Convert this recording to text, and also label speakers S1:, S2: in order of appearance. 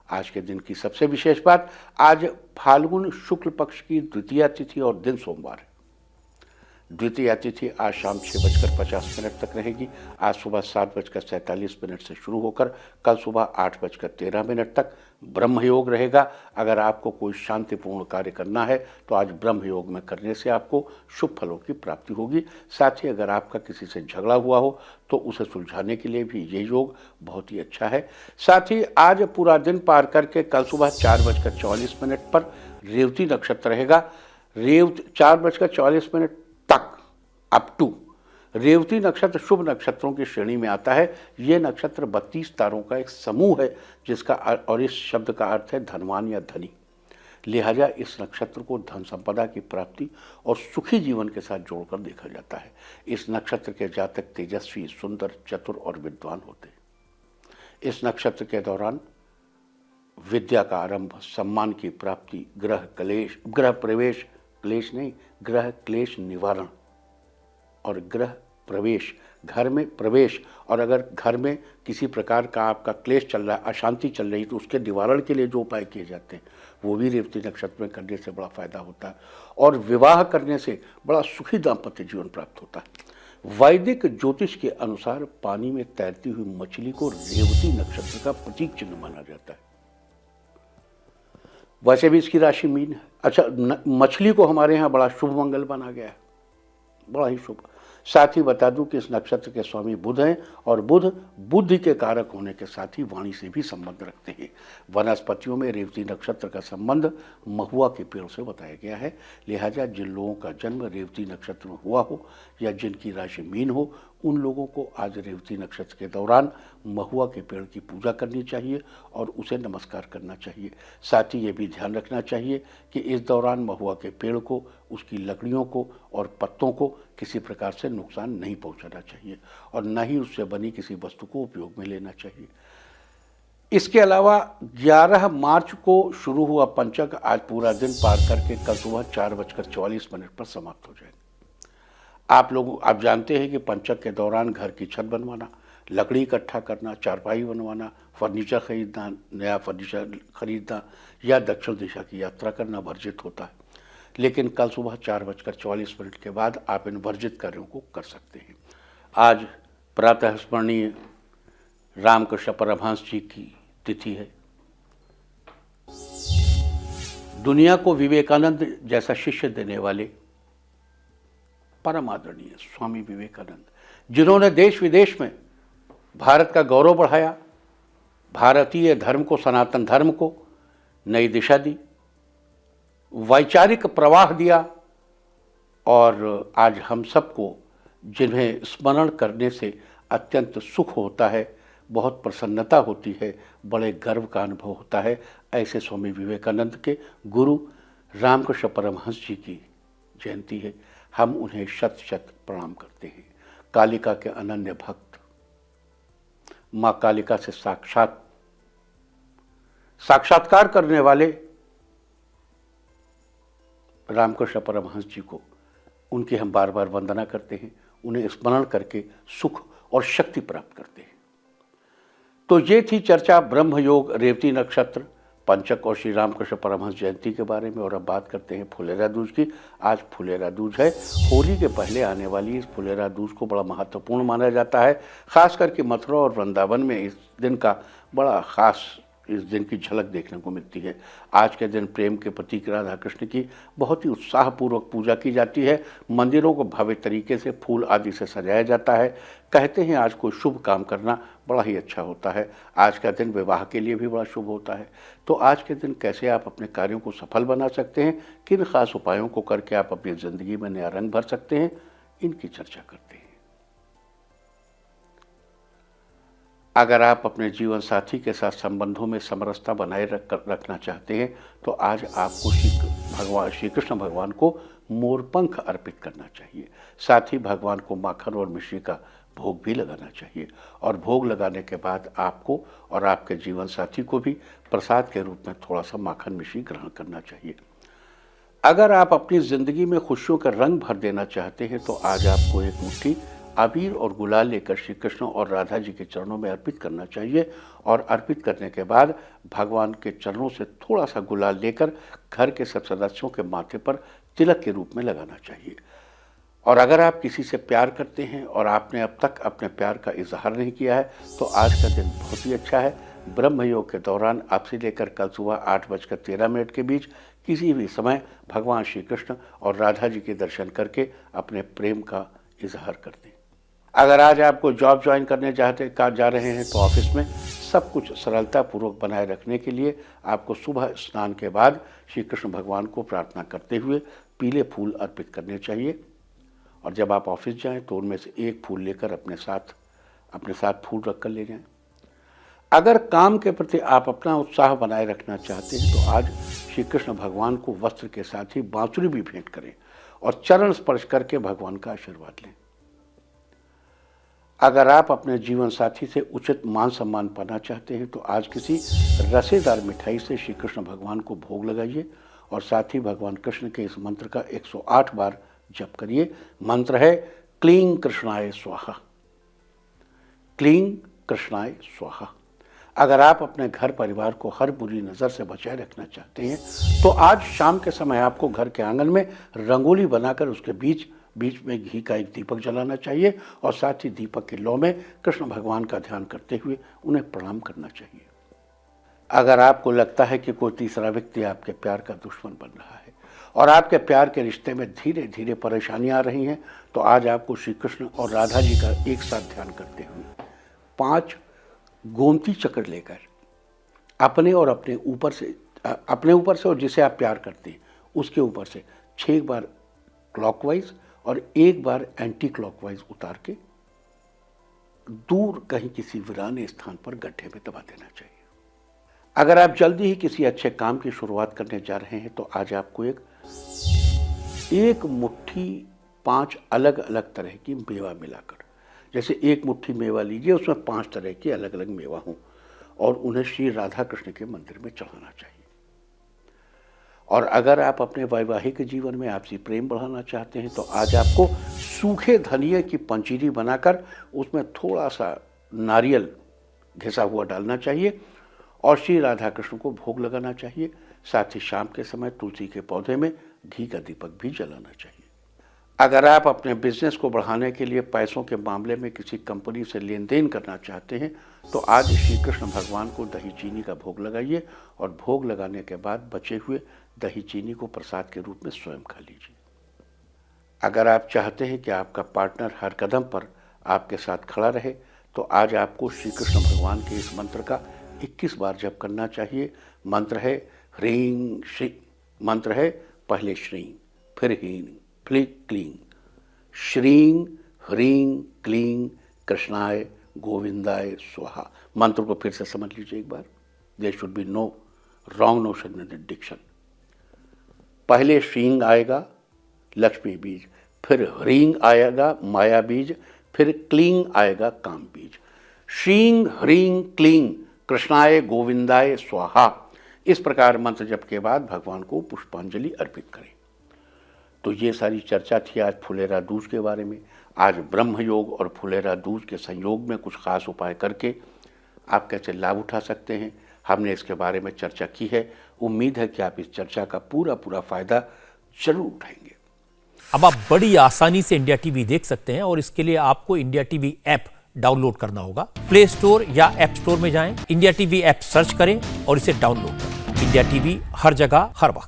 S1: आज के दिन की सबसे विशेष बात, आज फाल्गुन शुक्ल पक्ष की द्वितीया तिथि और दिन सोमवार है। द्वितीया तिथि आज शाम 6:50 तक रहेगी। आज सुबह 7:47 से शुरू होकर कल सुबह 8:13 तक ब्रह्म योग रहेगा। अगर आपको कोई शांतिपूर्ण कार्य करना है तो आज ब्रह्म योग में करने से आपको शुभ फलों की प्राप्ति होगी। साथ ही अगर आपका किसी से झगड़ा हुआ हो तो उसे सुलझाने के लिए भी ये योग बहुत ही अच्छा है। साथ ही आज पूरा दिन पार करके कल सुबह 4:44 पर रेवती नक्षत्र रहेगा। 4:44 तक अप टू रेवती नक्षत्र शुभ नक्षत्रों की श्रेणी में आता है। ये नक्षत्र 32 तारों का एक समूह है जिसका और इस शब्द का अर्थ है धनवान या धनी। लिहाजा इस नक्षत्र को धन संपदा की प्राप्ति और सुखी जीवन के साथ जोड़कर देखा जाता है। इस नक्षत्र के जातक तेजस्वी, सुंदर, चतुर और विद्वान होते हैं। इस नक्षत्र के दौरान विद्या का आरंभ, सम्मान की प्राप्ति, गृह प्रवेश, क्लेश नहीं, ग्रह क्लेश निवारण और ग्रह प्रवेश, घर में प्रवेश, और अगर घर में किसी प्रकार का आपका क्लेश चल रहा है, अशांति चल रही, तो उसके निवारण के लिए जो उपाय किए जाते हैं वो भी रेवती नक्षत्र में करने से बड़ा फायदा होता है और विवाह करने से बड़ा सुखी दाम्पत्य जीवन प्राप्त होता है। वैदिक ज्योतिष के अनुसार पानी में तैरती हुई मछली को रेवती नक्षत्र का प्रतीक चिन्ह माना जाता है। वैसे भी इसकी राशि मीन है। अच्छा, मछली को हमारे यहाँ बड़ा शुभ मंगल माना गया है, बड़ा ही शुभ। साथ ही बता दूं कि इस नक्षत्र के स्वामी बुध हैं और बुध बुद्धि के कारक होने के साथ ही वाणी से भी संबंध रखते हैं। वनस्पतियों में रेवती नक्षत्र का संबंध महुआ के पेड़ से बताया गया है। लिहाजा जिन लोगों का जन्म रेवती नक्षत्र में हुआ हो या जिनकी राशि मीन हो, उन लोगों को आज रेवती नक्षत्र के दौरान महुआ के पेड़ की पूजा करनी चाहिए और उसे नमस्कार करना चाहिए। साथ ही ये भी ध्यान रखना चाहिए कि इस दौरान महुआ के पेड़ को, उसकी लकड़ियों को और पत्तों को किसी प्रकार से नुकसान नहीं पहुंचाना चाहिए और न ही उससे बनी किसी वस्तु को उपयोग में लेना चाहिए। इसके अलावा 11 मार्च को शुरू हुआ पंचक आज पूरा दिन पार करके कल सुबह 4:44 पर समाप्त हो जाएगा। आप जानते हैं कि पंचक के दौरान घर की छत बनवाना, लकड़ी इकट्ठा करना, चारपाई बनवाना, फर्नीचर खरीदना, नया फर्नीचर खरीदना या दक्षिण दिशा की यात्रा करना वर्जित होता है। लेकिन कल सुबह 4:44 के बाद आप इन वर्जित कार्यों को कर सकते हैं। आज प्रातः स्मरणीय रामकृष्ण परमहंस जी की तिथि है। दुनिया को विवेकानंद जैसा शिष्य देने वाले परम आदरणीय स्वामी विवेकानंद, जिन्होंने देश विदेश में भारत का गौरव बढ़ाया, भारतीय धर्म को, सनातन धर्म को नई दिशा दी, वैचारिक प्रवाह दिया और आज हम सबको जिन्हें स्मरण करने से अत्यंत सुख होता है, बहुत प्रसन्नता होती है, बड़े गर्व का अनुभव होता है। ऐसे स्वामी विवेकानंद के गुरु रामकृष्ण परमहंस जी की जयंती है। हम उन्हें शत शत प्रणाम करते हैं। कालिका के अनन्य भक्त, माँ कालिका से साक्षात्कार करने वाले रामकृष्ण परमहंस जी को, उनकी हम बार बार वंदना करते हैं, उन्हें स्मरण करके सुख और शक्ति प्राप्त करते हैं। तो ये थी चर्चा ब्रह्म योग, रेवती नक्षत्र, पंचक और श्री रामकृष्ण परमहंस जयंती के बारे में। और अब बात करते हैं फुलेरा दूज की। आज फुलेरा दूज है। होली के पहले आने वाली इस फुलेरा दूज को बड़ा महत्वपूर्ण माना जाता है। खास करके मथुरा और वृंदावन में इस दिन का बड़ा खास, इस दिन की झलक देखने को मिलती है। आज के दिन प्रेम के प्रतीक राधा कृष्ण की बहुत ही उत्साहपूर्वक पूजा की जाती है। मंदिरों को भव्य तरीके से फूल आदि से सजाया जाता है। कहते हैं आज कोई शुभ काम करना बड़ा ही अच्छा होता है। आज का दिन विवाह के लिए भी बड़ा शुभ होता है। तो आज के दिन कैसे आप अपने कार्यों को सफल बना सकते हैं, किन खास उपायों को करके आप अपनी ज़िंदगी में नया रंग भर सकते हैं, इनकी चर्चा करते हैं। अगर आप अपने जीवन साथी के साथ संबंधों में समरसता बनाए रखना चाहते हैं तो आज आपको श्री कृष्ण भगवान को मोरपंख अर्पित करना चाहिए। साथ ही भगवान को माखन और मिश्री का भोग भी लगाना चाहिए और भोग लगाने के बाद आपको और आपके जीवन साथी को भी प्रसाद के रूप में थोड़ा सा माखन मिश्री ग्रहण करना चाहिए। अगर आप अपनी ज़िंदगी में खुशियों का रंग भर देना चाहते हैं तो आज आपको एक मुट्ठी अबीर और गुलाल लेकर श्री कृष्ण और राधा जी के चरणों में अर्पित करना चाहिए और अर्पित करने के बाद भगवान के चरणों से थोड़ा सा गुलाल लेकर घर के सब सदस्यों के माथे पर तिलक के रूप में लगाना चाहिए। और अगर आप किसी से प्यार करते हैं और आपने अब तक अपने प्यार का इजहार नहीं किया है तो आज का दिन बहुत ही अच्छा है। ब्रह्म योग के दौरान अब से लेकर कल सुबह 8:13 के बीच किसी भी समय भगवान श्री कृष्ण और राधा जी के दर्शन करके अपने प्रेम का इजहार कर दें। अगर आज आपको जॉब ज्वाइन करने जा रहे हैं तो ऑफिस में सब कुछ सरलता पूर्वक बनाए रखने के लिए आपको सुबह स्नान के बाद श्री कृष्ण भगवान को प्रार्थना करते हुए पीले फूल अर्पित करने चाहिए। और जब आप ऑफिस जाएं तो उनमें से एक फूल लेकर अपने साथ फूल रख कर ले जाएं। अगर काम के प्रति आप अपना उत्साह बनाए रखना चाहते हैं तो आज श्री कृष्ण भगवान को वस्त्र के साथ ही बांसुरी भी भेंट करें और चरण स्पर्श करके भगवान का आशीर्वाद लें। अगर आप अपने जीवन साथी से उचित मान सम्मान पाना चाहते हैं तो आज किसी रसेदार मिठाई से श्री कृष्ण भगवान को भोग लगाइए और साथ ही भगवान कृष्ण के इस मंत्र का 108 बार जप करिए। मंत्र है क्लीं कृष्णाय स्वाहा, क्लीं कृष्णाय स्वाहा। अगर आप अपने घर परिवार को हर बुरी नज़र से बचाए रखना चाहते हैं तो आज शाम के समय आपको घर के आंगन में रंगोली बनाकर उसके बीच में घी का एक दीपक जलाना चाहिए और साथ ही दीपक की लौ में कृष्ण भगवान का ध्यान करते हुए उन्हें प्रणाम करना चाहिए। अगर आपको लगता है कि कोई तीसरा व्यक्ति आपके प्यार का दुश्मन बन रहा है और आपके प्यार के रिश्ते में धीरे धीरे परेशानियां आ रही हैं तो आज आपको श्री कृष्ण और राधा जी का एक साथ ध्यान करते हुए 5 गोमती चक्र लेकर अपने ऊपर से और जिसे आप प्यार करते हैं उसके ऊपर से 6 बार क्लॉकवाइज और 1 बार एंटी क्लॉकवाइज उतार के दूर कहीं किसी वीरान स्थान पर गड्ढे में दबा देना चाहिए। अगर आप जल्दी ही किसी अच्छे काम की शुरुआत करने जा रहे हैं तो आज आपको एक मुट्ठी 5 अलग अलग तरह की मेवा मिलाकर, जैसे एक मुट्ठी मेवा लीजिए उसमें 5 तरह के अलग अलग मेवा हों और उन्हें श्री राधा कृष्ण के मंदिर में चढ़ाना चाहिए। और अगर आप अपने वैवाहिक जीवन में आपसी प्रेम बढ़ाना चाहते हैं तो आज आपको सूखे धनिये की पंजीरी बनाकर उसमें थोड़ा सा नारियल घिसा हुआ डालना चाहिए और श्री राधा कृष्ण को भोग लगाना चाहिए। साथ ही शाम के समय तुलसी के पौधे में घी का दीपक भी जलाना चाहिए। अगर आप अपने बिजनेस को बढ़ाने के लिए पैसों के मामले में किसी कंपनी से लेन देन करना चाहते हैं तो आज श्री कृष्ण भगवान को दही चीनी का भोग लगाइए और भोग लगाने के बाद बचे हुए दही चीनी को प्रसाद के रूप में स्वयं खा लीजिए। अगर आप चाहते हैं कि आपका पार्टनर हर कदम पर आपके साथ खड़ा रहे तो आज आपको श्री कृष्ण भगवान के इस मंत्र का 21 बार जप करना चाहिए। मंत्र है ह्रीं श्री, मंत्र है पहले श्रीं फिर ह्रीं फिर क्लीं, श्रीं ह्रीं क्लीं कृष्णाय गोविंदाय स्वाहा। मंत्र को फिर से समझ लीजिए एक बार। There should be no wrong notion in diction. पहले श्रीं आएगा लक्ष्मी बीज, फिर ह्रीं आएगा माया बीज, फिर क्लीं आएगा काम बीज। श्रीं ह्रीं क्लीं कृष्णाय गोविंदाय स्वाहा। इस प्रकार मंत्र जप के बाद भगवान को पुष्पांजलि अर्पित करें। तो ये सारी चर्चा थी आज फुलेरा दूज के बारे में। आज ब्रह्म योग और फुलेरा दूज के संयोग में कुछ खास उपाय करके आप कैसे लाभ उठा सकते हैं, हमने इसके बारे में चर्चा की है। उम्मीद है कि आप इस चर्चा का पूरा फायदा जरूर उठाएंगे।
S2: अब आप बड़ी आसानी से इंडिया टीवी देख सकते हैं और इसके लिए आपको इंडिया टीवी ऐप डाउनलोड करना होगा। प्ले स्टोर या ऐप स्टोर में जाएं, इंडिया टीवी ऐप सर्च करें और इसे डाउनलोड करें। इंडिया टीवी हर जगह हर वक्त।